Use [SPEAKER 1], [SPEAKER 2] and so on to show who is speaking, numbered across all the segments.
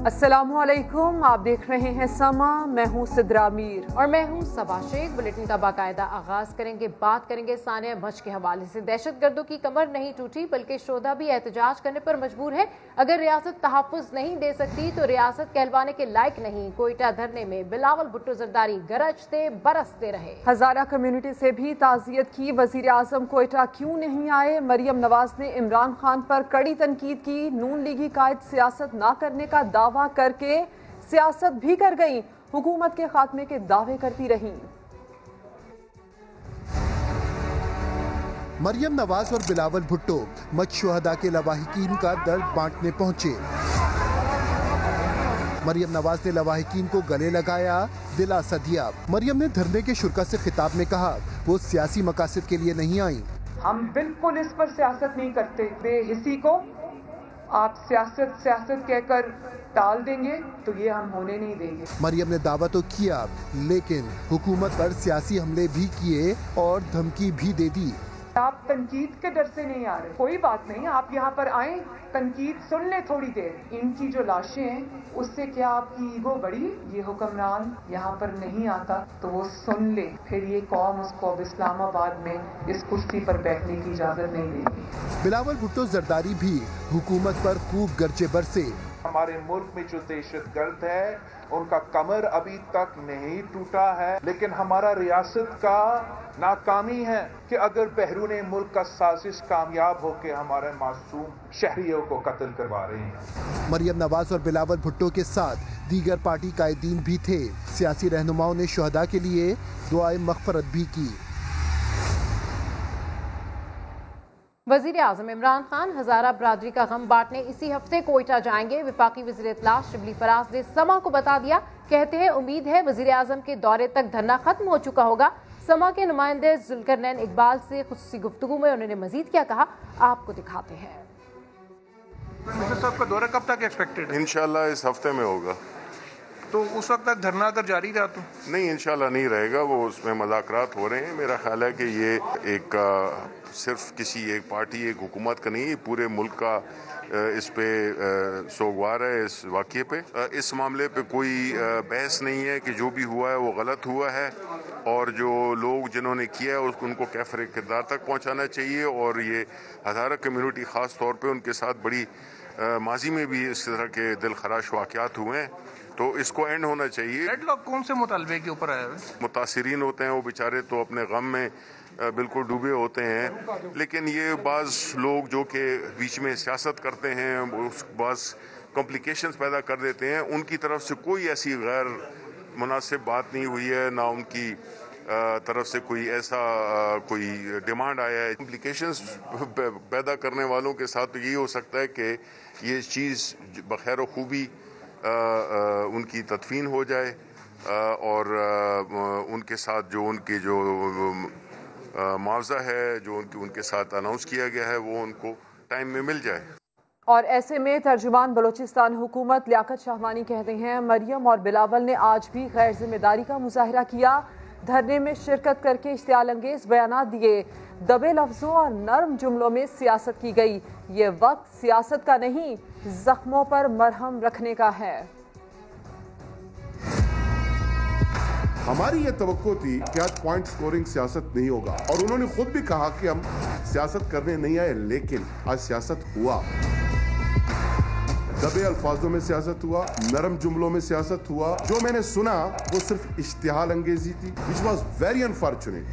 [SPEAKER 1] अस्सलामुअलैकुम, आप देख रहे हैं समा। मैं हूं सिद्रा मीर
[SPEAKER 2] और मैं हूं सबा शेख। बुलेटिन का बाकायदा आगाज करेंगे। बात करेंगे सानिया मच के हवाले से। दहशतगर्दों की कमर नहीं टूटी बल्कि शोधा भी एहतजाज करने पर मजबूर है। अगर रियासत तहफ़्फ़ुज़ नहीं दे सकती तो रियासत कहलवाने के लायक नहीं। कोयटा धरने में बिलावल भुट्टो जरदारी गरजते बरसते रहे।
[SPEAKER 1] हजारा कम्युनिटी से भी ताज़ियत की। वजीर आज़म कोयटा क्यों नहीं आए? मरियम नवाज ने इमरान खान पर कड़ी तनकीद की। नून लीगी कायद सियासत न करने का दावा करके सियासत भी कर गई। हुकूमत के खात्मे के दावे करती रही।
[SPEAKER 3] मरियम नवाज और बिलावल भुट्टो मशहुदा के लवाहिकीन का दर्द बांटने पहुंचे। मरियम नवाज ने लवाहिकीन को गले लगाया, दिलासा दिया। मरियम ने धरने के शुरका से खिताब में कहा वो सियासी मकासद के लिए नहीं आई।
[SPEAKER 4] हम बिल्कुल इस पर सियासत नहीं करते। बेहिसी को आप सियासत कहकर टाल देंगे तो ये हम होने नहीं देंगे।
[SPEAKER 3] मरियम ने दावा तो किया लेकिन हुकूमत पर सियासी हमले भी किए और धमकी भी दे दी।
[SPEAKER 4] आप तनकीद के डर से नहीं आ रहे, कोई बात नहीं, आप यहाँ पर आए, तनकीद सुन ले थोड़ी देर। इनकी जो लाशें हैं उससे क्या आपकी ईगो बढ़ी? ये हुक्मरान यहाँ पर नहीं आता तो वो सुन ले, फिर ये कौम उसको अब इस्लामाबाद में इस कुश्ती पर बैठने की इजाजत नहीं देगी।
[SPEAKER 3] बिलावल भुट्टो जरदारी भी हुकूमत पर खूब गर्जे बरसे।
[SPEAKER 5] हमारे मुल्क में जो दहशतगर्द है उनका कमर अभी तक नहीं टूटा है, लेकिन हमारा रियासत का नाकामी है कि अगर बहरून मुल्क का साजिश कामयाब होकर हमारे मासूम शहरियों को कत्ल करवा रहे हैं।
[SPEAKER 3] मरियम नवाज और बिलावल भुट्टो के साथ दीगर पार्टी कायदीन भी थे। सियासी रहनुमाओं ने शुहदा के लिए दुआए मग़फ़रत भी की।
[SPEAKER 2] वज़ीर आज़म इमरान खान हज़ारा बरादरी का गम बांटने इसी हफ्ते कोयटा जाएंगे। वफाकी वज़ीर इत्तलात शिबली फराज ने समा को बता दिया। कहते हैं उम्मीद है वज़ीर आज़म के दौरे तक धरना खत्म हो चुका होगा। समा के नुमाइंदे ज़ुल्करनैन इकबाल से खुसूसी गुफ्तगू में उन्होंने मजीद क्या कहा, आपको दिखाते हैं।
[SPEAKER 6] मिनिस्टर साहब का दौरा कब तक एक्सपेक्टेड है?
[SPEAKER 7] इंशाल्लाह इस हफ्ते में होगा।
[SPEAKER 6] तो उस वक्त तक धरना अगर जारी रहा तो?
[SPEAKER 7] नहीं, इंशाल्लाह नहीं रहेगा। वो उसमें मुज़ाकरात हो रहे हैं। मेरा ख्याल है कि ये एक सिर्फ किसी एक पार्टी एक हुकूमत का नहीं, पूरे मुल्क का इस पे सोगवार है इस वाक़ये पे। इस मामले पे कोई बहस नहीं है कि जो भी हुआ है वो गलत हुआ है और जो लोग जिन्होंने किया है उनको कैफ़र किरदार तक पहुँचाना चाहिए। और ये हज़ारा कम्युनिटी ख़ास तौर पे उनके साथ बड़ी माजी में भी इस तरह के दिल खराश वाक़यात हुए हैं, तो इसको एंड होना चाहिए।
[SPEAKER 6] डेडलॉक कौन से मुतालबे के ऊपर आया है?
[SPEAKER 7] मुतासिरीन होते हैं वो बेचारे तो अपने गम में बिल्कुल डूबे होते हैं, लेकिन ये बाज़ लोग जो कि बीच में सियासत करते हैं बाज़ कॉम्प्लिकेशंस पैदा कर देते हैं। उनकी तरफ से कोई ऐसी गैर मुनासिब बात नहीं हुई है, ना उनकी तरफ से कोई ऐसा कोई डिमांड आया है। कॉम्प्लिकेशंस पैदा करने वालों के साथ तो यही हो सकता है कि ये चीज़ बखैर खूबी उनकी तदफीन हो जाए और उनके साथ जो उनके जो मुआवजा है जो उनके साथ अनाउंस किया गया है वो उनको टाइम में मिल जाए।
[SPEAKER 1] और ऐसे में तर्जुमान बलोचिस्तान हुकूमत लियाकत शाहवानी कहते हैं मरियम और बिलावल ने आज भी गैर जिम्मेदारी का मुजाहरा किया। धरने में शिरकत करके इश्तियाल अंगेज बयानात दिए। दबे लफ्जों और नर्म जुमलों में सियासत की गई। ये वक्त सियासत का नहीं, जख्मों पर मरहम रखने का है।
[SPEAKER 8] हमारी ये तवक्को थी कि आज पॉइंट स्कोरिंग सियासत नहीं होगा और उन्होंने खुद भी कहा कि हम सियासत करने नहीं आए, लेकिन आज सियासत हुआ। दबे अल्फाजों में सियासत हुआ, नरम जुमलों में सियासत हुआ। जो मैंने सुना वो सिर्फ इश्तिहाल अंगेजी थी, which was very unfortunate.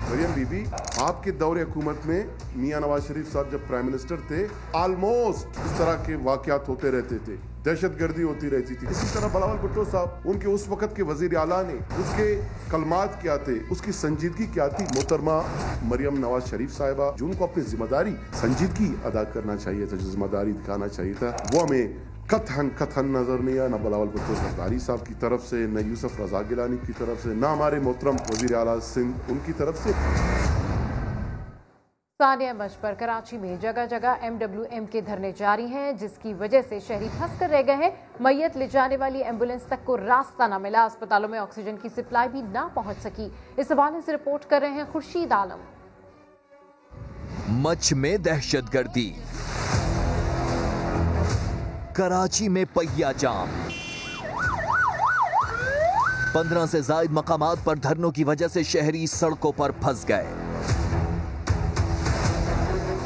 [SPEAKER 8] Maryam Bibi, आपके दौरे हुकूमत में मियां नवाज शरीफ साहब जब प्राइम मिनिस्टर थे, ऑलमोस्ट इस तरह के वाकयात होते रहते थे, दहशतगर्दी होती रहती थी। इसी तरह बिलावल भुट्टो साहब, उनके उस वक्त के वजीर आला ने उसके कलमात क्या थे, उसकी संजीदगी क्या थी। मोहतरमा मरियम नवाज शरीफ साहिबा, जो उनको अपनी जिम्मेदारी संजीदगी अदा करना चाहिए था, जो जिम्मेदारी दिखाना चाहिए था, वो हमें कथन नजर नहीं आया। न बिलावल भुट्टो जरदारी साहब की तरफ से, न यूसुफ रजा गिलानी की तरफ से, न हमारे मोहतरम वजीर आला सिंध उनकी तरफ से।
[SPEAKER 2] सानिया मच पर कराची में जगह जगह MWM के धरने जारी हैं, जिसकी वजह से शहरी फंस कर रह गए हैं। मैयत ले जाने वाली एम्बुलेंस तक को रास्ता न मिला। अस्पतालों में ऑक्सीजन की सप्लाई भी ना पहुंच सकी। इस हवाले से रिपोर्ट कर रहे हैं खुर्शीद आलम।
[SPEAKER 9] मच में दहशतगर्दी, कराची में पहिया जाम। 15 से जायद मकामात पर धरनों की वजह से शहरी सड़कों पर फंस गए।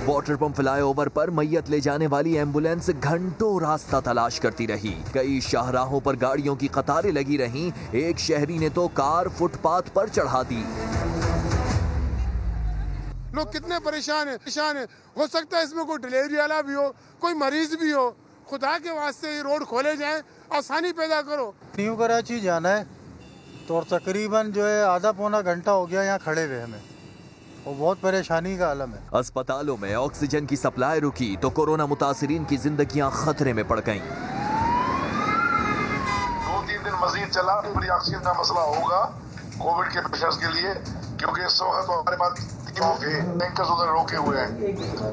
[SPEAKER 9] वाटर पंप फ्लाईओवर पर मैयत ले जाने वाली एम्बुलेंस घंटों रास्ता तलाश करती रही। कई शाहराहों पर गाड़ियों की कतारें लगी रहीं। एक शहरी ने तो कार फुटपाथ पर चढ़ा दी।
[SPEAKER 10] लोग कितने परेशान हैं। हो सकता है इसमें कोई डिलीवरी वाला भी हो, कोई मरीज भी हो। खुदा के वास्ते ये रोड खोले जाएं, आसानी पैदा करो।
[SPEAKER 11] न्यू कराची जाना है तो तकरीबन जो है आधा पौना घंटा हो गया यहाँ खड़े हुए हमें, वो बहुत परेशानी का आलम है।
[SPEAKER 9] अस्पतालों में ऑक्सीजन की सप्लाई रुकी तो कोरोना मुतासिरीन की जिंदगियां खतरे में पड़ गईं।
[SPEAKER 12] 2-3 दिन मजीद चला तो बड़ी ऑक्सीजन का मसला होगा कोविड के पेशेंट्स के लिए, क्योंकि इस वक्त तो हमारे पास टैंकर्स उधर रोके हुए हैं।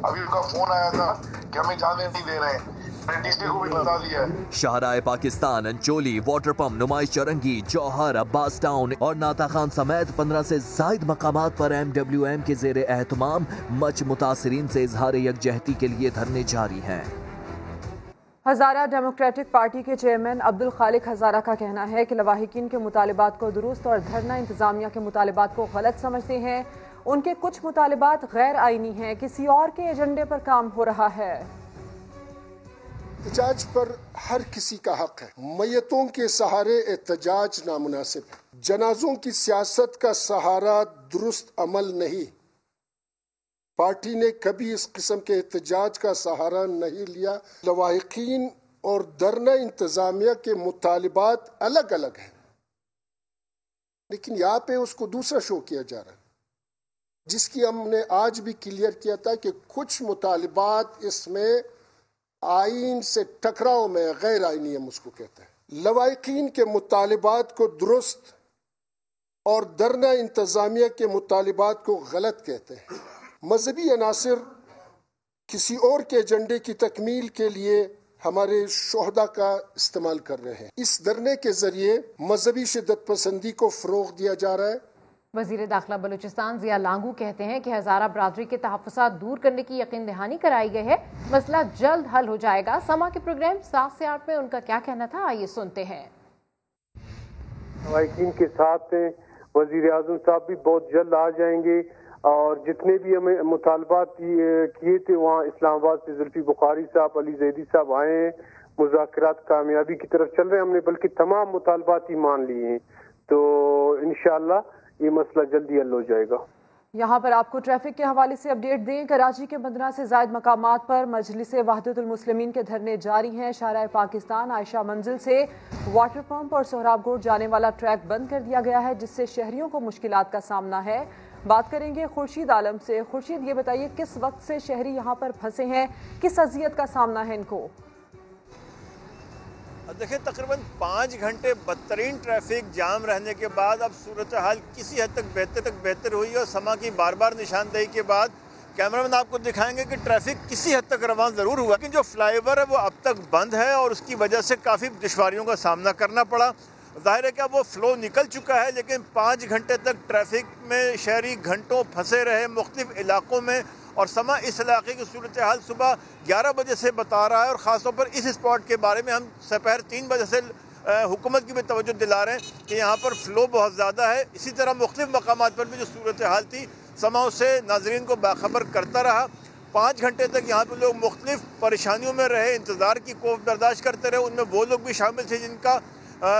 [SPEAKER 12] अभी उनका फोन आया था कि हमें जाने नहीं दे रहे हैं, डीसी को भी बता दिया है।
[SPEAKER 9] शाहराए पाकिस्तान, अंचोली, वाटर पंप, नुमाइश चरंगी, जौहर, अब्बास टाउन और नाता खान समेत 15 से जायद मकामात पर MWM के जेर एहतमाम मच मुतासिरीन से इजहार यकजहती के लिए धरने जारी हैं।
[SPEAKER 1] हज़ारा डेमोक्रेटिक पार्टी के चेयरमैन अब्दुल खालिक हज़ारा का कहना है कि लवाहिकीन के मुतालिबात को दुरुस्त और धरना इंतजामिया के मुतालिबात को गलत समझते हैं। उनके कुछ मुतालिबात गैर आईनी हैं, किसी और के एजेंडे पर काम हो रहा है।
[SPEAKER 3] एहतजाज पर हर किसी का हक है। मैयतों के सहारे एहतजाज नामुनासिब है। जनाजों की सियासत का सहारा दुरुस्त अमल नहीं। पार्टी ने कभी इस किस्म के एहतजाज का सहारा नहीं लिया। लवाहिकीन और धरना इंतजामिया के मुतालिबात अलग अलग हैं, लेकिन यहाँ पे उसको दूसरा शो किया जा रहा है, जिसकी हमने आज भी क्लियर किया था कि कुछ मुतालिबात इसमें आइन से टकराव में गैर आइनी हम उसको कहते हैं। लवाहिकीन के मुतालिबात को दुरुस्त और धरना इंतजामिया के मुतालिबात को गलत कहते हैं। मजहबी अनासिर किसी और के एजेंडे की तकमील के लिए हमारे शोहदा का इस्तेमाल कर रहे हैं। इस धरने के जरिए मजहबी शिद्दत पसंदी को फरोग दिया जा रहा है।
[SPEAKER 2] वज़ीर दाखिला बलूचिस्तान ज़िया लांगू कहते हैं कि हज़ारा बरादरी के तहफ़्फ़ुज़ात दूर करने की यकीन दहानी कराई गई है। मसला जल्द हल हो जाएगा। समा के प्रोग्राम 7 से 8 में उनका क्या कहना था, आइए सुनते हैं।
[SPEAKER 13] लवाहिकीन के साथ वज़ीर आज़म साहब भी बहुत जल्द आ जाएंगे और जितने भी हमें मुतालबात किए थे वहाँ इस्लामाबाद से जुल्फी बुखारी साहब, अली जैदी साहब आए हैं। मुज़ाकरात कामयाबी की तरफ चल रहे हैं। हमने बल्कि तमाम मुतालबात ही मान लिए हैं, तो इंशाअल्लाह ये मसला जल्दी हल हो जाएगा।
[SPEAKER 1] यहाँ पर आपको ट्रैफिक के हवाले से अपडेट दें। कराची के 15 से जायद मकामात पर मजलिस वहदतुल मुस्लिमीन के धरने जारी हैं। शाहराए पाकिस्तान आयशा मंजिल से वाटर पंप और सोहराबगोट जाने वाला ट्रैक बंद कर दिया गया है, जिससे शहरियों को मुश्किलात का सामना है। बात करेंगे खुर्शीद आलम से। खुर्शीद, ये बताइए किस वक्त से शहरी यहाँ पर फंसे हैं, किस अजियत का सामना है इनको?
[SPEAKER 14] देखिए, तकरीबन 5 घंटे बदतरीन ट्रैफिक जाम रहने के बाद अब सूरत हाल किसी हद तक बेहतर हुई है। और समा की बार बार निशानदेही के बाद कैमरामैन आपको दिखाएंगे कि ट्रैफिक किसी हद तक रवान ज़रूर हुआ, लेकिन जो फ्लाईओवर है वो अब तक बंद है और उसकी वजह से काफ़ी दुश्वारियों का सामना करना पड़ा। ज़ाहिर है कि अब वो फ़्लो निकल चुका है, लेकिन 5 घंटे तक ट्रैफिक में शहरी घंटों फंसे रहे मुख्तलिफ इलाकों में। और समा इस इलाके की सूरत हाल सुबह 11 बजे से बता रहा है, और ख़ासतौर पर इस स्पॉट के बारे में हम दोपहर 3 बजे से हुकूमत की भी तवज्जो दिला रहे हैं कि यहाँ पर फ़्लो बहुत ज़्यादा है। इसी तरह मुख्तलिफ मकामात पर भी जो सूरत हाल थी समा उससे नाजरीन को बाखबर करता रहा। 5 घंटे तक यहाँ पर लोग मुख्तलिफ परेशानियों में रहे, इंतज़ार की कोफ बर्दाश्त करते रहे। उनमें वो लोग भी शामिल थे जिनका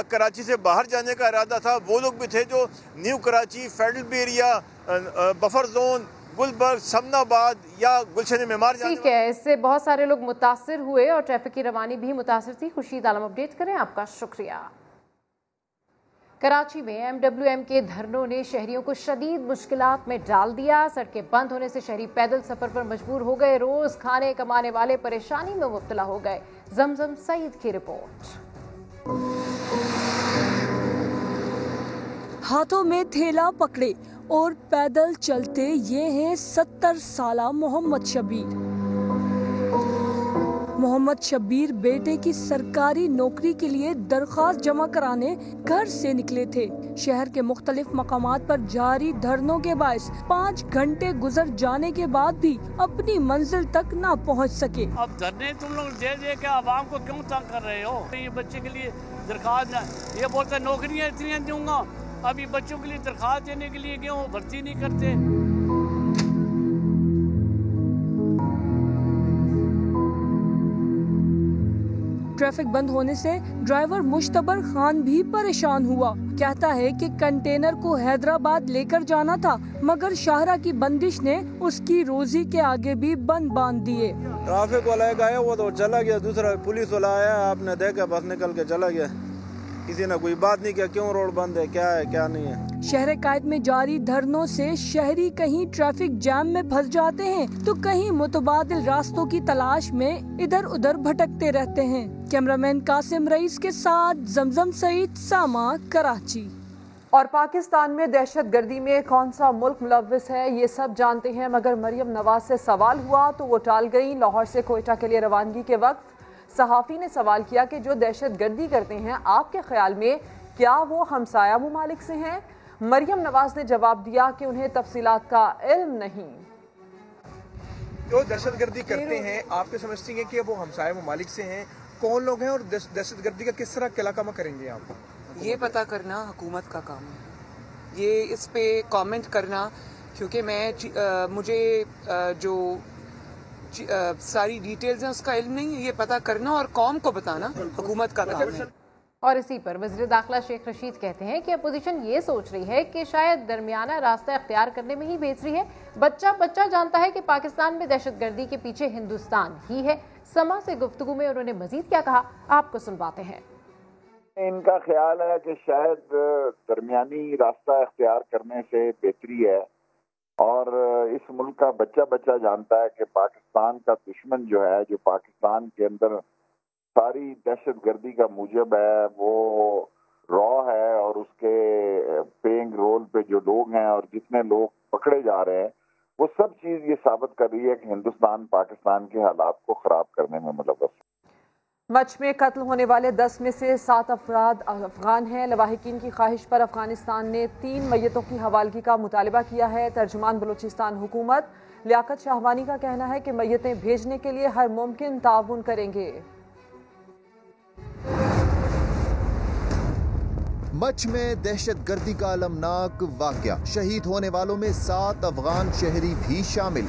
[SPEAKER 14] कराची से बाहर जाने का इरादा था, वो लोग भी थे जो new Karachi, federal B area, buffer zone, Gulberg, Samanabad या गुलशन मेमार जाने।
[SPEAKER 2] ठीक है, इससे बहुत सारे लोग मुतासिर हुए और ट्रैफिक की रवानी भी मुतासिर थी। खुर्शीद आलम अपडेट करें, आपका शुक्रिया। कराची में MWM के धरनों ने शहरियों को शदीद मुश्किलात में डाल दिया। सड़कें बंद होने से शहरी पैदल सफर पर मजबूर हो गए। रोज खाने कमाने वाले परेशानी में मुब्तला हो गए। जमजम सईद की रिपोर्ट।
[SPEAKER 15] हाथों में थैला पकड़े और पैदल चलते ये हैं 70 साला मोहम्मद शबीर। मोहम्मद शब्बीर बेटे की सरकारी नौकरी के लिए दरख्वास्त जमा कराने घर से निकले थे। शहर के मुख्तलिफ मकामात पर जारी धरनों के बायस 5 घंटे गुजर जाने के बाद भी अपनी मंजिल तक न पहुंच सके।
[SPEAKER 16] अब धरने तुम लोग दे के आवाम को क्यों तंग कर रहे हो? ये बच्चे के लिए दरख्वास्त, ये बोलते नौकरियाँ इतनी दूंगा, अभी बच्चों के लिए दरख्वास्त देने के लिए क्यों भर्ती नहीं करते?
[SPEAKER 15] ट्रैफिक बंद होने से ड्राइवर मुश्तबर खान भी परेशान हुआ। कहता है कि कंटेनर को हैदराबाद लेकर जाना था, मगर शाहरा की बंदिश ने उसकी रोजी के आगे भी बंद बांध दिए।
[SPEAKER 17] ट्रैफिक वाला एक आया, वो तो चला गया, दूसरा पुलिस वाला आया, आपने देखा बस निकल के चला गया। किसी ने कोई बात नहीं किया, क्यों रोड बंद है, क्या है क्या नहीं है।
[SPEAKER 15] शहर कायद में जारी धरनों से शहरी कहीं ट्रैफिक जैम में फंस जाते हैं तो कहीं मुतबादिल रास्तों की तलाश में इधर उधर भटकते रहते हैं। कैमरामैन कासिम रईस के साथ जमजम सईद, सामा, कराची।
[SPEAKER 1] और पाकिस्तान में दहशत गर्दी में कौन सा मुल्क मुलव्विस है ये सब जानते हैं, मगर मरियम नवाज से सवाल हुआ तो वो टाल गई। लाहौर से कोयटा के लिए रवानगी के वक्त सहाफ़ी ने सवाल किया कि जो दहशत गर्दी करते हैं आपके ख्याल में क्या वो हमसाया मुमालिक से हैं? मरियम नवाज ने जवाब दिया कि उन्हें तफसीलात का इल्म नहीं।
[SPEAKER 6] जो दहशत गर्दी करते हैं आपके समझती हैं कि वो हमसाया मुमालिक से हैं, कौन लोग हैं और दहशत गर्दी का किस तरह किलाकामा करेंगे आप?
[SPEAKER 18] ये पता करना हुकूमत का काम है, ये इस पे कमेंट करना, क्योंकि मुझे जो सारी डिटेल्स हैं उसका इल्म नहीं है। ये पता करना और कौम को बताना हुकूमत का काम है।
[SPEAKER 2] और इसी पर वज़ीर दाखिला शेख रशीद कहते हैं कि अपोजिशन ये सोच रही है कि शायद दरमियाना रास्ता इख्तियार करने में ही बेच रही है। बच्चा जानता है कि पाकिस्तान में दहशतगर्दी के पीछे हिंदुस्तान ही है। समा से गुफ्तगू में उन्होंने मजीद क्या कहा, आपको सुनवाते हैं।
[SPEAKER 19] इनका ख्याल है कि शायद दरमियानी रास्ता इख्तियार करने से बेहतरी है, और इस मुल्क का बच्चा जानता है कि पाकिस्तान का दुश्मन जो है, जो पाकिस्तान के अंदर सारी दहशत गर्दी का मूजब है, वो रॉ है, और उसके पेइंग रोल पे जो लोग हैं और जितने लोग पकड़े जा रहे हैं, वो सब चीज ये साबित कर रही है कि हिंदुस्तान पाकिस्तान के हालात को खराब करने में मुलव्वस है।
[SPEAKER 1] मच में कत्ल होने वाले 10 में से 7 अफराद अफगान हैं। लवाहिकीन की ख्वाहिश पर अफगानिस्तान ने 3 मैयतों की हवालगी का मुतालबा किया है। तर्जुमान बलूचिस्तान हुकूमत लियाकत शाहवानी का कहना है कि मैयतें भेजने के लिए हर मुमकिन ताउन करेंगे।
[SPEAKER 20] मच में दहशत गर्दी का अलमनाक वाकया, शहीद होने वालों में 7 अफगान शहरी भी शामिल।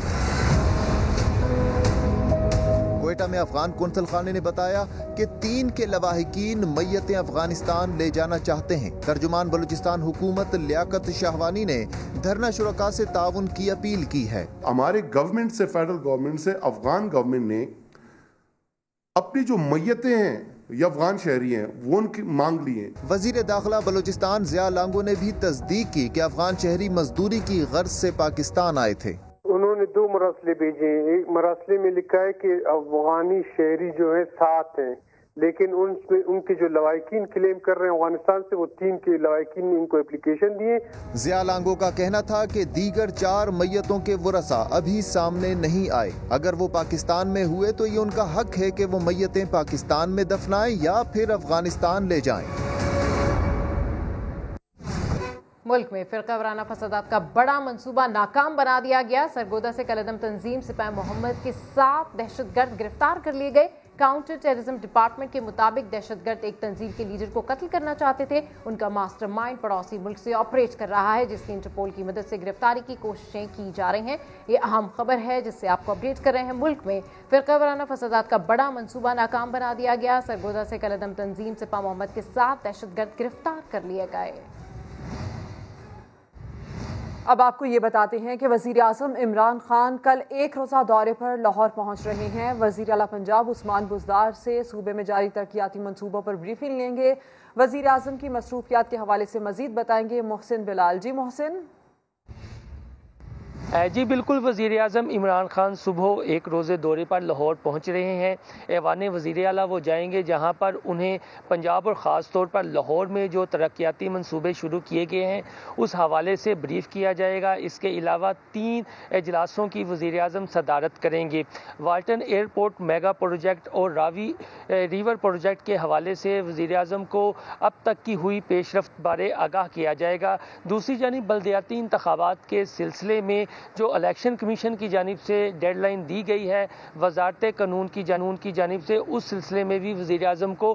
[SPEAKER 20] कोयटा में अफगान कौंसल खाने ने बताया कि 3 के लवाहिकीन मैयतें अफगानिस्तान ले जाना चाहते हैं। तर्जुमान बलूचिस्तान हुकूमत लियाकत शाहवानी ने धरना शुरका से ताउन की अपील की है।
[SPEAKER 8] हमारे गवर्नमेंट से, फेडरल गवर्नमेंट से अफगान गवर्नमेंट ने अपनी जो मैयतें हैं या अफगान शहरी हैं वो उनकी मांग ली है।
[SPEAKER 20] वजीर दाखिला बलूचिस्तान ज़िया लांगो ने भी तस्दीक की कि अफगान शहरी मजदूरी की गर्ज से पाकिस्तान आए थे।
[SPEAKER 13] उन्होंने 2 मरसले भेजे। एक मरसले में लिखा है कि अफगानी शहरी जो है 7 हैं, लेकिन उनमें उनके जो लवाहिकीन क्लेम कर रहे हैं अफगानिस्तान से, वो 3 के लवाहिकीन ने इनको एप्लीकेशन दिए।
[SPEAKER 20] ज़िया लांगो का कहना था कि दीगर 4 मैयतों के वरसा अभी सामने नहीं आए। अगर वो पाकिस्तान में हुए तो ये उनका हक है कि वो मैयतें पाकिस्तान में दफनाएं या फिर अफगानिस्तान ले जाएं।
[SPEAKER 2] मुल्क में फिरका वाराना फसादात का बड़ा मंसूबा नाकाम बना दिया गया। सरगोदा से कलदम तंजीम सिपाही मोहम्मद के 7 दहशतगर्द गिरफ्तार कर लिए गए। काउंटर टेररिज्म डिपार्टमेंट के मुताबिक दहशतगर्द एक तंजीम के लीडर को कत्ल करना चाहते थे। उनका मास्टरमाइंड पड़ोसी मुल्क से ऑपरेट कर रहा है, जिसकी इंटरपोल की मदद से गिरफ्तारी की कोशिशें की जा रही हैं। ये अहम खबर है जिससे आपको अपडेट कर रहे हैं। मुल्क में फिरका वाराना फसादात का बड़ा मंसूबा नाकाम बना दिया गया। सरगोदा से कलदम तंजीम सिपाही मोहम्मद के 7 दहशतगर्द गिरफ्तार कर लिए गए।
[SPEAKER 1] अब आपको ये बताते हैं कि वज़ीर आज़म इमरान खान कल एक रोज़ा दौरे पर लाहौर पहुंच रहे हैं। वज़ीर आला पंजाब उस्मान बुज़दार से सूबे में जारी तरक्याती मंसूबों पर ब्रीफिंग लेंगे। वज़ीर आज़म की मसरूफियात के हवाले से मजीद बताएंगे मोहसिन बिलाल। जी मोहसिन।
[SPEAKER 21] جی بالکل، وزیر اعظم عمران خان صبح ایک روزے دورے پر لاہور پہنچ رہے ہیں۔ ایوان وزیر اعلیٰ وہ جائیں گے جہاں پر انہیں پنجاب اور خاص طور پر لاہور میں جو ترقیاتی منصوبے شروع کیے گئے ہیں اس حوالے سے بریف کیا جائے گا۔ اس کے علاوہ 3 اجلاسوں کی وزیر اعظم صدارت کریں گے۔ والٹن ایئرپورٹ میگا پروجیکٹ اور راوی ریور پروجیکٹ کے حوالے سے وزیر اعظم کو اب تک کی ہوئی پیش رفت بارے آگاہ کیا جائے گا۔ دوسری جانب بلدیاتی انتخابات کے سلسلے میں جو الیکشن کمیشن کی جانب سے ڈیڈ لائن دی گئی ہے وزارت قانون کی جانب سے، اس سلسلے میں بھی وزیر اعظم کو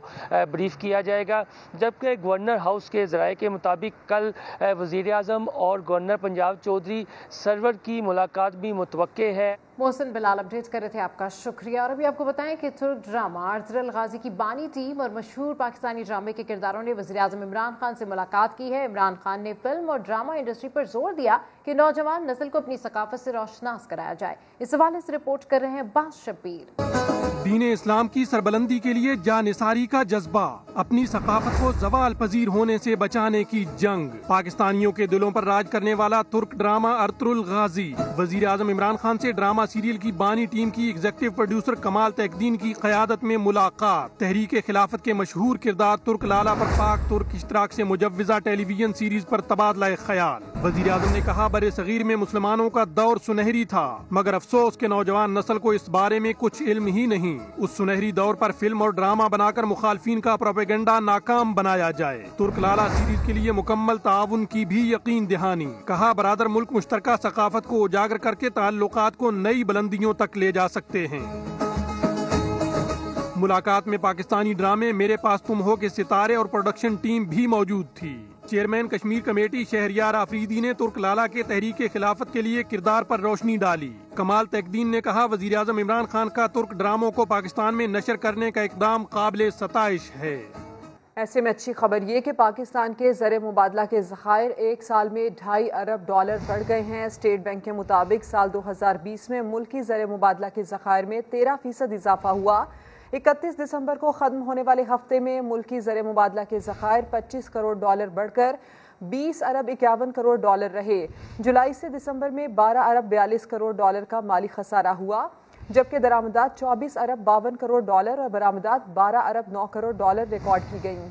[SPEAKER 21] بریف کیا جائے گا۔ جبکہ گورنر ہاؤس کے ذرائع کے مطابق کل وزیر اعظم اور گورنر پنجاب چودھری سرور کی ملاقات بھی متوقع ہے۔
[SPEAKER 2] محسن بلال اپڈیٹ کر رہے تھے، آپ کا شکریہ۔ اور ابھی آپ کو بتائیں کہ ترک ڈرامہ ارطغرل الغازی کی بانی ٹیم اور مشہور پاکستانی ڈرامے کے کرداروں نے وزیر اعظم عمران خان سے ملاقات کی ہے۔ عمران خان نے فلم اور ڈرامہ انڈسٹری پر زور دیا کہ نوجوان نسل کو اپنی ثقافت سے روشناس کرایا جائے۔ اس حوالے سے رپورٹ کر رہے ہیں باز شبیر۔
[SPEAKER 22] دین اسلام کی سربلندی کے لیے جانثاری کا جذبہ، اپنی ثقافت کو زوال پذیر ہونے سے بچانے کی جنگ، پاکستانیوں کے دلوں پر راج کرنے والا ترک ڈرامہ ارطغرل الغازی۔ وزیر اعظم عمران خان سے ڈرامہ سیریل کی بانی ٹیم کی ایگزیکٹو پروڈیوسر کمال تیقدین کی قیادت میں ملاقات۔ تحریک خلافت کے مشہور کردار ترک لالا پر پاک ترک اشتراک سے مجوزہ ٹیلی ویژن سیریز پر تبادلہ خیال۔ وزیر اعظم نے کہا بر صغیر میں مسلمانوں کا دور سنہری تھا، مگر افسوس کہ نوجوان نسل کو اس بارے میں کچھ علم ہی نہیں۔ اس سنہری دور پر فلم اور ڈرامہ بنا کر مخالفین کا پروپیگنڈا ناکام بنایا جائے۔ ترک لالا سیریز کے لیے مکمل تعاون کی بھی یقین دہانی۔ کہا برادر ملک مشترکہ ثقافت کو اجاگر کر کے تعلقات کو نئی بلندیوں تک لے جا سکتے ہیں۔ ملاقات میں پاکستانی ڈرامے میرے پاس تم ہو کے ستارے اور پروڈکشن ٹیم بھی موجود تھی۔ چیئرمین کشمیر کمیٹی شہریار آفریدی نے ترک لالا کے تحریک خلافت کے لیے کردار پر روشنی ڈالی۔ کمال تیقدین نے کہا وزیر اعظم عمران خان کا ترک ڈراموں کو پاکستان میں نشر کرنے کا اقدام قابل ستائش ہے۔
[SPEAKER 1] ایسے میں اچھی خبر یہ کہ پاکستان کے زر مبادلہ کے ذخائر ایک سال میں $2.5 ارب بڑھ گئے ہیں۔ اسٹیٹ بینک کے مطابق سال 2020 میں ملکی زر مبادلہ کے ذخائر میں 13% اضافہ ہوا۔ 31 دسمبر کو ختم ہونے والے ہفتے میں ملکی زر مبادلہ کے ذخائر $25 کروڑ بڑھ کر $20 ارب 51 کروڑ رہے۔ جولائی سے دسمبر میں $12 ارب 42 کروڑ کا مالی خسارہ ہوا، جبکہ درآمدات $24 ارب 52 کروڑ اور برآمدات $12 ارب 9 کروڑ ریکارڈ کی گئیں۔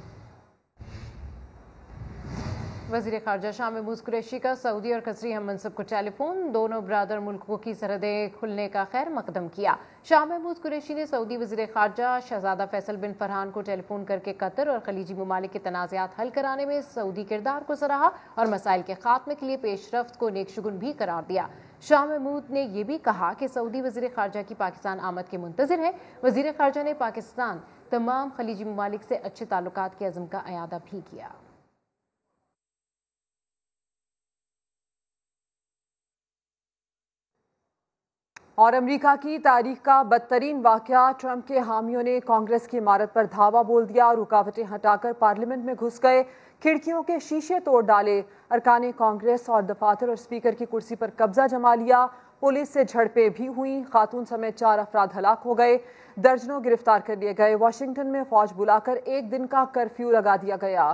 [SPEAKER 2] وزیر خارجہ شاہ محمود قریشی کا سعودی اور قطری ہم منصب کو ٹیلی فون، دونوں برادر ملکوں کی سرحدیں کھلنے کا خیر مقدم کیا۔ شاہ محمود قریشی نے سعودی وزیر خارجہ شہزادہ فیصل بن فرحان کو ٹیلی فون کر کے قطر اور خلیجی ممالک کے تنازعات حل کرانے میں سعودی کردار کو سراہا اور مسائل کے خاتمے کے لیے پیش رفت کو نیک شگون بھی قرار دیا۔ شاہ محمود نے یہ بھی کہا کہ سعودی وزیر خارجہ کی پاکستان آمد کے منتظر ہے۔ وزیر خارجہ نے پاکستان تمام خلیجی ممالک سے اچھے تعلقات کے عزم کا اعادہ بھی کیا۔
[SPEAKER 1] اور امریکہ کی تاریخ کا بدترین واقعہ، ٹرمپ کے حامیوں نے کانگریس کی عمارت پر دھاوا بول دیا اور رکاوٹیں ہٹا کر پارلیمنٹ میں گھس گئے، کھڑکیوں کے شیشے توڑ ڈالے، ارکان کانگریس اور دفاتر اور اسپیکر کی کرسی پر قبضہ جما لیا۔ پولیس سے جھڑپیں بھی ہوئیں، خاتون سمیت 4 افراد ہلاک ہو گئے، درجنوں گرفتار کر لیے گئے۔ واشنگٹن میں فوج بلا کر 1 دن کا کرفیو لگا دیا گیا۔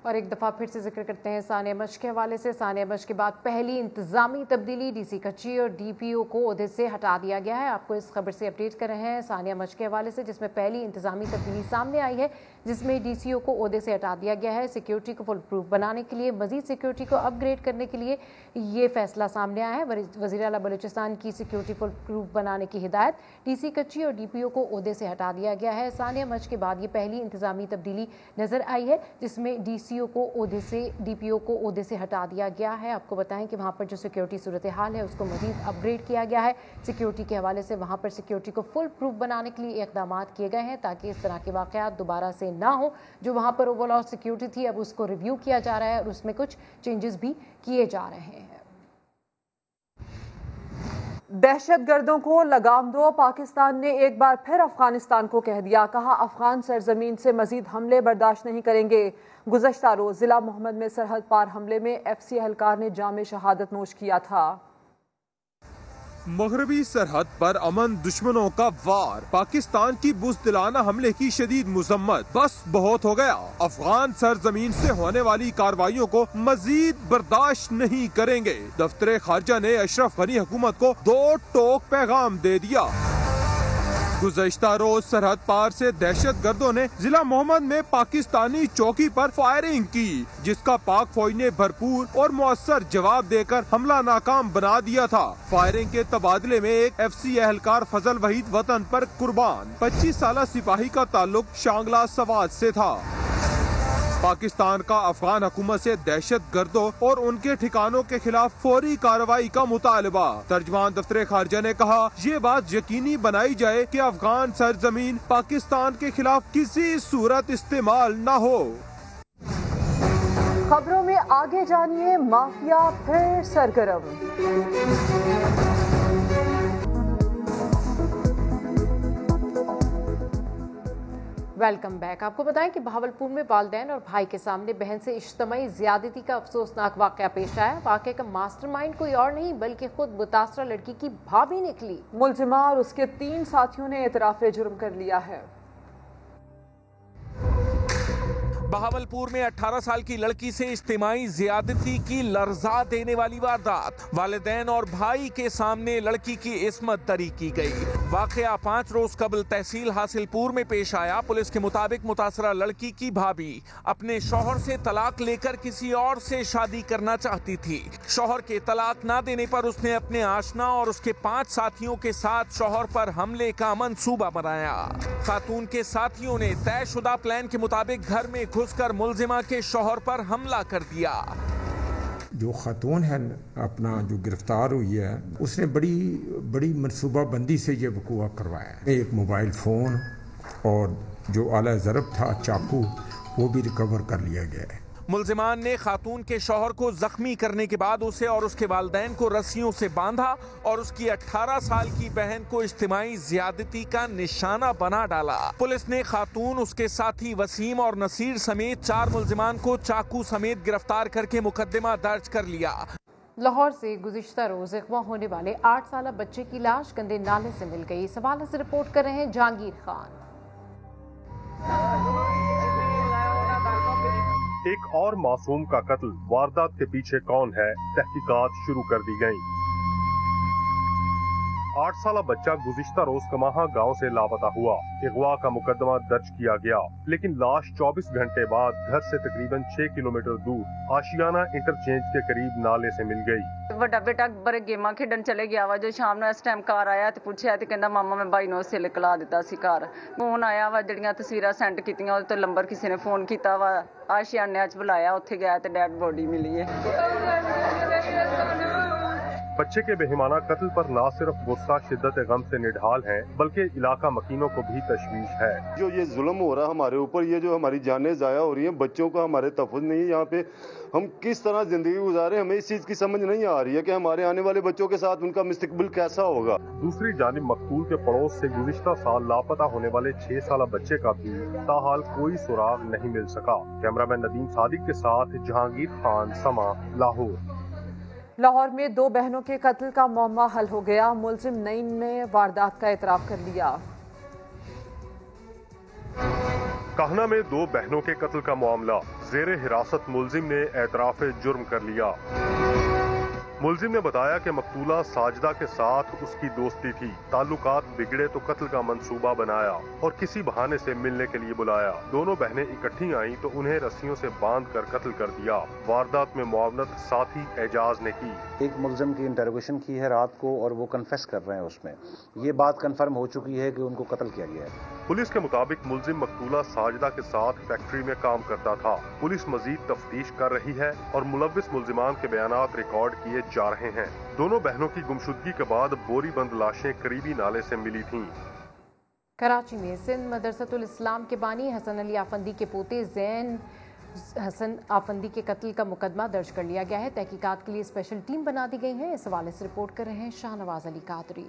[SPEAKER 2] اور ایک دفعہ پھر سے ذکر کرتے ہیں ثانیہ مشق کے حوالے سے۔ ثانیہ مشق کے بعد پہلی انتظامی تبدیلی، ڈی سی کچی اور ڈی پی او کو عہدے سے ہٹا دیا گیا ہے۔ آپ کو اس خبر سے اپڈیٹ کر رہے ہیں ثانیہ مشق کے حوالے سے، جس میں پہلی انتظامی تبدیلی سامنے آئی ہے، جس میں ڈی سی او کو عہدے سے ہٹا دیا گیا ہے۔ سیکیورٹی کو فل پروف بنانے کے لیے، مزید سیکیورٹی کو اپ گریڈ کرنے کے لیے یہ فیصلہ سامنے آیا ہے۔ وزیر اعلیٰ بلوچستان کی سیکیورٹی فل پروف بنانے کی ہدایت، ڈی سی کچی اور ڈی پی او کو عہدے سے ہٹا دیا گیا ہے۔ ثانیہ مشق کے بعد یہ پہلی انتظامی تبدیلی نظر آئی ہے، جس میں ڈی سی او کو عہدے سے ڈی پی او کو عہدے سے ہٹا دیا گیا ہے۔ آپ کو بتائیں کہ وہاں پر جو سیکیورٹی صورتحال ہے اس کو مزید اپ گریڈ کیا گیا ہے۔ سیکیورٹی کے حوالے سے وہاں پر سیکیورٹی کو فل پروف بنانے کے لیے اقدامات کیے گئے ہیں تاکہ اس طرح کے واقعات دوبارہ سے نہ ہوں۔ جو وہاں پر اوور آل سیکیورٹی تھی اب اس کو ریویو کیا جا رہا ہے اور اس میں کچھ چینجز بھی کیے جا رہے ہیں۔
[SPEAKER 1] دہشت گردوں کو لگام دو، پاکستان نے ایک بار پھر افغانستان کو کہہ دیا، کہا افغان سرزمین سے مزید حملے برداشت نہیں کریں گے۔ گزشتہ روز ضلع محمد میں سرحد پار حملے میں ایف سی اہلکار نے جام شہادت نوش کیا تھا۔
[SPEAKER 4] मगरबी सरहद पर अमन दुश्मनों का वार, पाकिस्तान की बुज़दिलाना हमले की शदीद मुज़म्मत। बस बहुत हो गया, अफगान सरजमीन से होने वाली कार्रवाइयों को मजीद बर्दाश्त नहीं करेंगे। दफ्तर खारजा ने अशरफ गनी हुकूमत को 2 टोक पैगाम दे दिया। गुज़श्ता रोज सरहद पार से दहशत गर्दों ने जिला मोहम्मद में पाकिस्तानी चौकी पर फायरिंग की, जिसका पाक फौज ने भरपूर और मुअस्सर जवाब देकर हमला नाकाम बना दिया था। फायरिंग के तबादले में एक FC एहलकार फजल वहीद वतन पर कुर्बान। 25 साला सिपाही का ताल्लुक शांगला सवात से था। पाकिस्तान का अफगान हुकूमत से दहशत गर्दों और उनके ठिकानों के खिलाफ फौरी कार्रवाई का मुतालबा। तर्जमान दफ्तर खारजा ने कहा, ये बात यकीनी बनाई जाए कि अफगान सरजमीन पाकिस्तान के खिलाफ किसी सूरत इस्तेमाल न हो।
[SPEAKER 1] खबरों में आगे जानिए, माफिया फिर सरगर्म।
[SPEAKER 2] Welcome back. आपको बताएं कि बहावलपुर में वालिदैन और भाई के सामने बहन से इज्तिमाई ज्यादती का अफसोसनाक वाकया पेश आया। वाकये का मास्टरमाइंड कोई और नहीं बल्कि खुद मुतासरा लड़की की भाभी निकली।
[SPEAKER 1] मुलजिमा और उसके 3 साथियों ने एतराफ़े जुर्म कर लिया है।
[SPEAKER 5] बहावलपुर में 18 साल की लड़की से इज्तिमाई ज्यादती की लर्जा देने वाली वारदात। वालिदैन और भाई के सामने लड़की की इस्मत दरी की गई। वाकया 5 रोज कबल तहसील हासिलपुर में पेश आया। पुलिस के मुताबिक मुतासरा लड़की की भाभी अपने शौहर से तलाक लेकर किसी और से शादी करना चाहती थी। शौहर के तलाक ना देने पर उसने अपने आशना और उसके 5 साथियों के साथ शौहर पर हमले का मंसूबा बनाया। खातून के साथियों ने तयशुदा प्लान के मुताबिक घर में घुसकर मुलजिमा के शौहर पर हमला कर दिया।
[SPEAKER 23] जो खातून है अपना जो गिरफ्तार हुई है, उसने बड़ी मनसूबा बंदी से ये वक़ूआ करवाया। एक मोबाइल फ़ोन और जो आला ज़रब था चाकू, वो भी रिकवर कर लिया गया है।
[SPEAKER 5] मुलजिमान ने खातून के शौहर को जख्मी करने के बाद उसे और उसके वालिदैन को रस्सियों से बांधा और उसकी 18 साल की बहन को इज्तिमाई ज्यादती का निशाना बना डाला। पुलिस ने खातून, उसके साथी वसीम और नसीर समेत 4 मुलजिमान को चाकू समेत गिरफ्तार करके मुकदमा दर्ज कर लिया।
[SPEAKER 2] लाहौर से गुज़िश्ता रोज अगवा होने वाले 8 साला बच्चे की लाश गंदे नाले से मिल गई। इस हवाले से रिपोर्ट कर रहे हैं जहांगीर खान।
[SPEAKER 24] एक और मासूम का कत्ल, वारदात के पीछे कौन है, तहकीकात शुरू कर दी गई। 8 साला बच्चा गुज़िश्ता रोज कमाहा गांव से लापता हुआ। अगवा का मुकदमा दर्ज किया गया, लेकिन लाश 24 घंटे बाद घर से तकरीबन 6 किलोमीटर दूर आशियाना इंटरचेंज के करीब नाले से मिल गई।
[SPEAKER 25] ਵੱਡਾ ਬੇਟਾ ਬਰੇ ਗੇਮਾਂ ਖੇਡਣ ਚਲੇ ਗਿਆ ਵਾ। ਜੋ ਸ਼ਾਮ ਨੂੰ ਇਸ ਟਾਈਮ ਘਰ ਆਇਆ ਤੇ ਪੁੱਛਿਆ ਤੇ ਕਹਿੰਦਾ ਮਾਮਾ ਮੈਂ ਬਾਈ ਨੂੰ ਉਸੇ ਲਿਖਲਾ ਦਿੱਤਾ ਸੀ ਘਰ। ਫੋਨ ਆਇਆ ਵਾ, ਜਿਹੜੀਆਂ ਤਸਵੀਰਾਂ ਸੈਂਡ ਕੀਤੀਆਂ ਉਹਦੇ ਤੋਂ ਨੰਬਰ ਕਿਸੇ ਨੇ ਫੋਨ ਕੀਤਾ ਵਾ। ਆਸ਼ਿਆਨੇ 'ਚ ਬੁਲਾਇਆ, ਉੱਥੇ ਗਿਆ ਤੇ ਡੈਡ ਬੋਡੀ मिली है।
[SPEAKER 24] बच्चे के बेहिमाना कत्ल पर न सिर्फ गुस्सा शिद्दत गम से निढाल है, बल्कि इलाका मकीनों को भी तशवीश है।
[SPEAKER 8] जो ये जुल्म हो रहा है हमारे ऊपर, ये जो हमारी जानें ज़ाया हो रही हैं, बच्चों का हमारे तहफ़्फ़ुज़ नहीं है। यहाँ पे हम किस तरह ज़िंदगी गुजारें, हमें इस चीज़ की समझ नहीं आ रही है कि हमारे आने वाले बच्चों के साथ उनका मुस्तक़बिल कैसा होगा।
[SPEAKER 24] दूसरी जानिब मकतूल के पड़ोस से गुज़िश्ता साल लापता होने वाले 6 साला बच्चे का भी ताहाल कोई सुराग नहीं मिल सका। कैमरामैन नदीम सादिक के साथ जहांगीर खान, समा, लाहौर।
[SPEAKER 1] लाहौर में 2 बहनों के कत्ल का मामला हल हो गया। मुलजिम नईम ने वारदात का एतराफ़ कर लिया।
[SPEAKER 24] कहना में 2 बहनों के कत्ल का मामला, ज़ेरे हिरासत मुलजिम ने एतराफ़े जुर्म कर लिया। मुलजिम ने बताया कि मकतूला साजिदा के साथ उसकी दोस्ती थी। ताल्लुकात बिगड़े तो कत्ल का मंसूबा बनाया और किसी बहाने से मिलने के लिए बुलाया। दोनों बहनें इकट्ठी आईं तो उन्हें रस्सियों से बांध कर कत्ल कर दिया। वारदात में मुआवनत साथी एजाज ने की।
[SPEAKER 26] एक मुलजिम की इंटरोगेशन की है रात को और वो कन्फेस कर रहे हैं उसमें। ये बात कन्फर्म हो चुकी है कि उनको कत्ल किया गया है।
[SPEAKER 24] पुलिस के मुताबिक मुलजिम मकतूला साजिदा के साथ फैक्ट्री में काम करता था। पुलिस मजीद तफ्तीश कर रही है और मुलव्विस मुलजिमान के बयानात रिकॉर्ड किए जा रहे हैं। दोनों बहनों की गुमशुदगी के बाद बोरी बंद लाशें करीबी नाले से मिली थीं।
[SPEAKER 2] कराची में सिंध मदरसतुल इस्लाम के बानी हसन अली आफंदी के पोते जैन हसन आफंदी के कत्ल का मुकदमा दर्ज कर लिया गया है। तहकीकात के लिए स्पेशल टीम बना दी गई है। इस हवाले से रिपोर्ट कर रहे हैं शाहनवाज अली कादरी।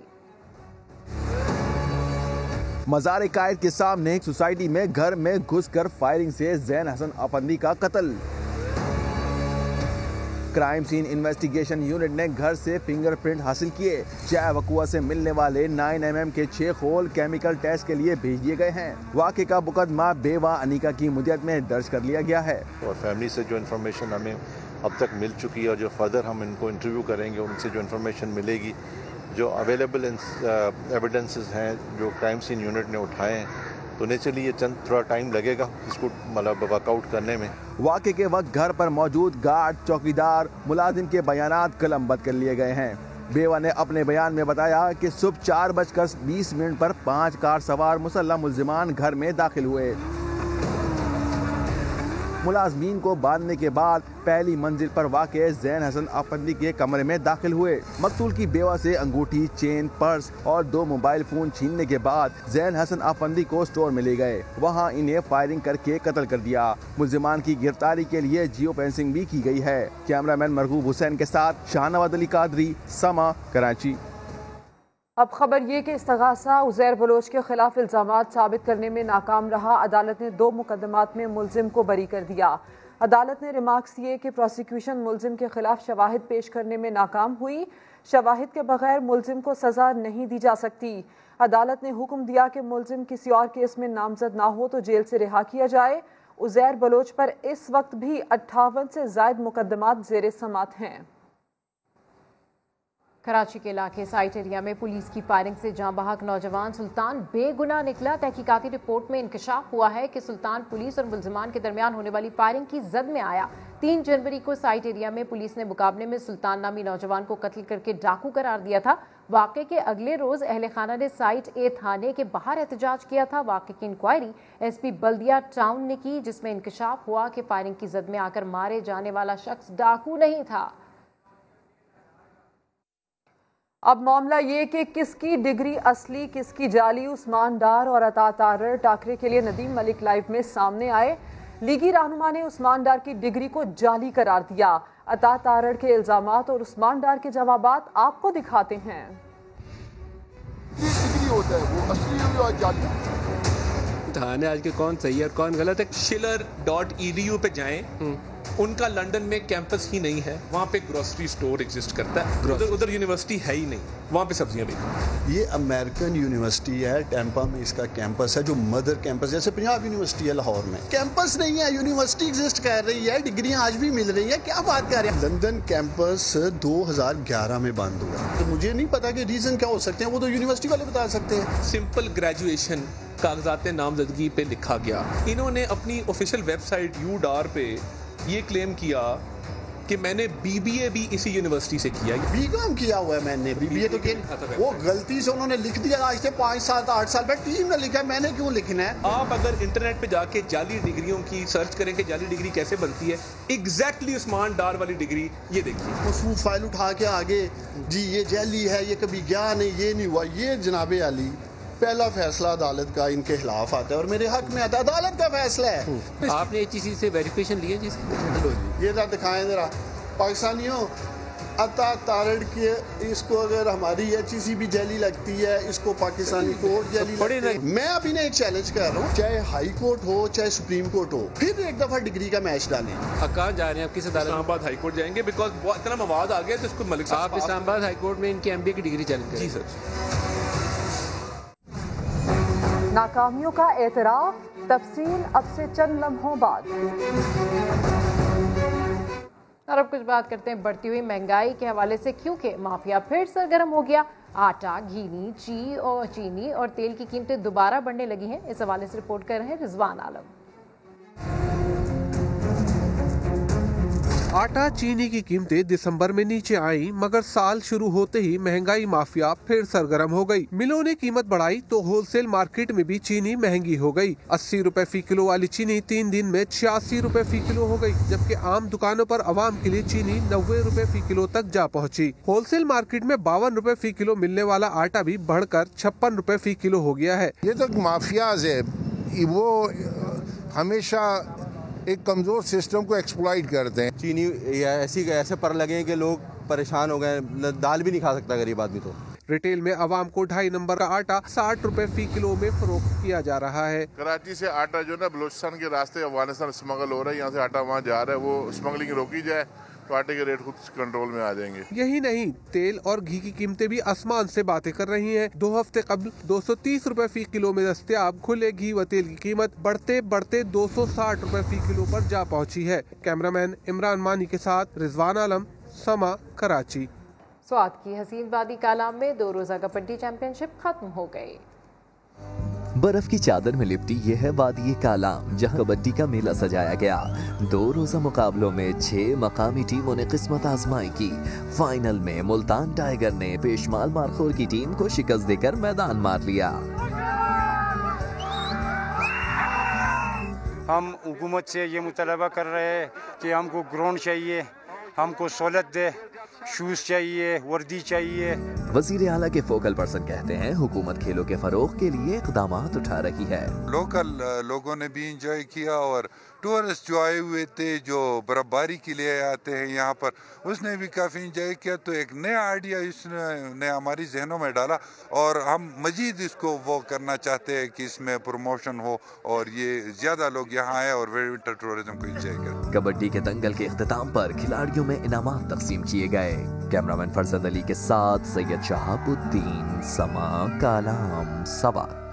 [SPEAKER 20] मज़ार कायद के सामने सोसाइटी में घर में घुसकर फायरिंग से जैन हसन आफंदी का कत्ल।
[SPEAKER 3] क्राइम सीन इन्वेस्टिगेशन यूनिट ने घर से फिंगरप्रिंट हासिल किए। चाय वकुआ से मिलने वाले 9 mm के 6 खोल केमिकल टेस्ट के लिए भेज दिए गए हैं। वाक़े का मुकदमा बेवा अनिका की मुद्दत में दर्ज कर लिया गया है।
[SPEAKER 7] और फैमिली से जो इन्फॉर्मेशन हमें अब तक मिल चुकी है और जो फर्दर हम इनको इंटरव्यू करेंगे उनसे जो इन्फॉर्मेशन मिलेगी, जो अवेलेबल एविडेंसेस हैं जो क्राइम सीन यूनिट ने उठाए हैं, तो नेचुरली ये थोड़ा टाइम लगेगा इसको मतलब वर्कआउट करने में।
[SPEAKER 3] वाक़े के वक्त घर पर मौजूद गार्ड, चौकीदार, मुलाजिम के बयानात कलमबंद कर लिए गए हैं। बेवा ने अपने बयान में बताया कि सुबह 4:20 पर 5 कार सवार मुसल्लह मुल्जिमान घर में दाखिल हुए। मुलाजमीन को बांधने के बाद पहली मंजिल पर वाक़े ज़ैन हसन अफंदी के कमरे में दाखिल हुए। मकतूल की बेवा से अंगूठी, चेन, पर्स और 2 मोबाइल फ़ोन छीनने के बाद ज़ैन हसन अफंदी को स्टोर में ले गए। वहां इन्हें फायरिंग करके कत्ल कर दिया। मुल्जिमान की गिरफ्तारी के लिए जियो फेंसिंग भी की गई है। कैमरामैन मरगूब हुसैन के साथ शाहनवाज अली कादरी, समा, कराची।
[SPEAKER 1] अब खबर ये कि इस्तगासा उज़ैर बलोच के खिलाफ इल्ज़ामात साबित करने में नाकाम रहा। अदालत ने 2 मुकदमात में मुल्जिम को बरी कर दिया। अदालत ने रिमार्क्स दिए कि प्रोसिक्यूशन मुल्जिम के खिलाफ शवाहिद पेश करने में नाकाम हुई। शवाहिद के बगैर मुल्जिम को सजा नहीं दी जा सकती। अदालत ने हुक्म दिया कि मुल्जिम किसी और केस में नामजद ना हो तो जेल से रिहा किया जाए। उज़ैर बलोच पर इस वक्त भी 58 से ज़ायद मुकदमात ज़ेर समात हैं।
[SPEAKER 2] कराची के इलाके साइट एरिया में पुलिस की फायरिंग से जाँ बहक नौजवान सुल्तान बेगुनाह निकला। तहकीकाती रिपोर्ट में इंकशाफ हुआ है कि सुल्तान पुलिस और मुल्जिमान के दरमियान होने वाली फायरिंग की जद में आया। 3 जनवरी को साइट एरिया में पुलिस ने मुकाबले में सुल्तान नामी नौजवान को कत्ल करके डाकू करार दिया था। वाक़े के अगले रोज अहले खाना ने साइट ए थाने के बाहर एहतजाज किया था। वाक़े की इंक्वायरी SP बल्दिया टाउन ने की, जिसमें इंकशाफ हुआ कि फायरिंग की जद में आकर मारे जाने वाला शख्स डाकू नहीं था।
[SPEAKER 1] अब मामला ये कि किसकी डिग्री असली किसकी जाली, उस्मान डार और अता तारड़ टाकरे के लिए नदीम मलिक लाइव में सामने आए। लीगी रहनुमा ने उस्मान डार की डिग्री को जाली करार दिया। अता तारड़ के इल्जामात और उस्मान डार के जवाबात आपको दिखाते हैं।
[SPEAKER 9] डिग्री होता है वो असली और जाली।
[SPEAKER 10] थाने आज के कौन सही है और कौन गलत है। schiller.edu पे जाएं, उनका लंदन में कैंपस ही नहीं है, वहाँ पे ग्रोसरी स्टोर एग्जिस्ट करता है। उधर यूनिवर्सिटी है ही नहीं, वहाँ पे सब्जियाँ बिकती।
[SPEAKER 11] ये अमेरिकन यूनिवर्सिटी है, टैंपा में इसका कैंपस है, जो मदर कैंपस जैसे पंजाब यूनिवर्सिटी है लाहौर में। कैंपस नहीं है, यूनिवर्सिटी एग्जिस्ट कर रही है, डिग्रियां आज भी मिल रही है। क्या बात कर रहे हैं। लंदन कैंपस 2011 में बंद हुआ, तो मुझे नहीं पता कि रीजन क्या हो सकते हैं, वो तो यूनिवर्सिटी वाले बता सकते हैं।
[SPEAKER 10] सिंपल ग्रेजुएशन कागजात नामजदगी पे लिखा गया। इन्होंने अपनी ऑफिशियल वेबसाइट UDAR पे ये क्लेम किया कि मैंने BBA भी इसी यूनिवर्सिटी से किया।
[SPEAKER 11] BCom किया हुआ है मैंने, BBA तो वो गलती से उन्होंने लिख दिया। आज से 5 साल 8 साल बाद टीम ने लिखा है, मैंने क्यों लिखना है।
[SPEAKER 10] आप अगर इंटरनेट पे जाके जाली डिग्रियों की सर्च करें कि जाली डिग्री कैसे बनती है, एग्जैक्टली उस्मान डार वाली डिग्री ये देखिए।
[SPEAKER 11] उस फाइल उठा के आगे जी ये जाली है, ये कभी गया नहीं, ये नहीं हुआ। ये जनाबे अली पहला फैसला अदालत का इनके खिलाफ आता है और मेरे हक में आता है। अदालत का फैसला है।
[SPEAKER 10] आपने HEC से वेरिफिकेशन लिया जी?
[SPEAKER 11] ये जरा दिखाएं जरा पाकिस्तानियों। अता तारड़ के इसको अगर हमारी HEC भी जैली लगती है, इसको पाकिस्तानी कोर्ट जैली लगती है। मैं अभी ना एक चैलेंज कर रहा हूँ, चाहे हाई कोर्ट हो चाहे सुप्रीम कोर्ट हो, फिर एक दफा डिग्री का मैच डालें।
[SPEAKER 10] कहाँ जा रहे हैं आप? किस अदालत? इस्लामाबाद हाई कोर्ट जाएंगे, बिकॉज इतना मवाद आ गया तो इसको मलिक साहब आप इस्लामाबाद हाई कोर्ट में इनकी MBA की डिग्री चैलेंज करें। जी सर।
[SPEAKER 1] नाकामियों का एतराफ, तफसील अब से चंद लम्हों बाद।
[SPEAKER 2] और अब कुछ बात करते हैं बढ़ती हुई महंगाई के हवाले से, क्योंकि माफिया फिर सरगर्म हो गया। आटा, चीनी और तेल की कीमतें दोबारा बढ़ने लगी हैं। इस हवाले से रिपोर्ट कर रहे हैं रिजवान आलम।
[SPEAKER 4] आटा, चीनी की कीमतें दिसंबर में नीचे आई, मगर साल शुरू होते ही महंगाई माफिया फिर सरगर्म हो गई। मिलों ने कीमत बढ़ाई तो होलसेल मार्केट में भी चीनी महंगी हो गई। 80 रुपए फी किलो वाली चीनी 3 दिन में 86 रुपए फी किलो हो गई, जबकि आम दुकानों पर आवाम के लिए चीनी 90 रुपए फी किलो तक जा पहुंची। होलसेल मार्केट में 52 रुपए फी किलो मिलने वाला आटा भी बढ़कर 56 रुपए फी किलो हो गया है।
[SPEAKER 9] ये तो माफियाज है, वो हमेशा एक कमजोर सिस्टम को एक्सप्लॉइट करते हैं।
[SPEAKER 12] चीनी ऐसे पर लगे कि लोग परेशान हो गए, दाल भी नहीं खा सकता गरीब आदमी। तो
[SPEAKER 4] रिटेल में आवाम को 2.5 नंबर का आटा 60 रुपए फी किलो में फरोख्त किया जा रहा है।
[SPEAKER 9] कराची से आटा जो ना बलूचिस्तान के रास्ते अफगानिस्तान स्मगल हो रहा है, यहाँ से आटा वहाँ जा रहा है, वो स्मगलिंग रोकी जाए।
[SPEAKER 6] तो आटे के रेट खुद कंट्रोल में आ जाएंगे।
[SPEAKER 14] यही नहीं, तेल और घी की कीमतें भी आसमान से बातें कर रही हैं। 2 हफ्ते कबल 230 रुपए फी किलो में दस्तयाब खुले घी व तेल की कीमत बढ़ते बढ़ते 260 रुपए फी किलो पर जा पहुंची है। कैमरामैन इमरान मानी के साथ रिजवान आलम, समा, कराची।
[SPEAKER 2] स्वात की हसीन वादी कालाम में 2 रोजा कबड्डी चैंपियनशिप खत्म हो गई।
[SPEAKER 15] बर्फ की चादर में लिपटी ये है वादी कालाम, जहां कबड्डी का मेला सजाया गया। 2 रोजा मुकाबलों में 6 मकामी टीमों ने किस्मत आजमाई की। फाइनल में मुल्तान टाइगर ने पेशमाल मारखोर की टीम को शिकस्त देकर मैदान मार लिया।
[SPEAKER 16] हम हुकूमत से ये मुतालबा कर रहे हैं कि हमको ग्राउंड चाहिए, हमको सहूलत दे, शूज चाहिए, वर्दी चाहिए।
[SPEAKER 15] वजीर आला के फोकल पर्सन कहते हैं हुकूमत खेलों के फरोग के लिए इक़दामात उठा रही है।
[SPEAKER 17] लोकल लोगों ने भी इंजॉय किया और टूरिस्ट जो आए हुए थे, जो बर्फबारी के लिए आते हैं यहाँ पर, उसने भी काफ़ी इंजॉय किया। तो एक नया आइडिया इसने हमारी जहनों में डाला और हम मजीद इसको वो करना चाहते हैं कि इसमें प्रमोशन हो और ये ज़्यादा लोग यहाँ आए और विंटर टूरिज्म को इंजॉय करें।
[SPEAKER 15] कबड्डी के दंगल के इख्तिताम पर खिलाड़ियों में इनामात तकसीम किए गए। कैमरामैन फरजद अली के साथ सैयद शहाबुद्दीन, समा, कालाम, सवात।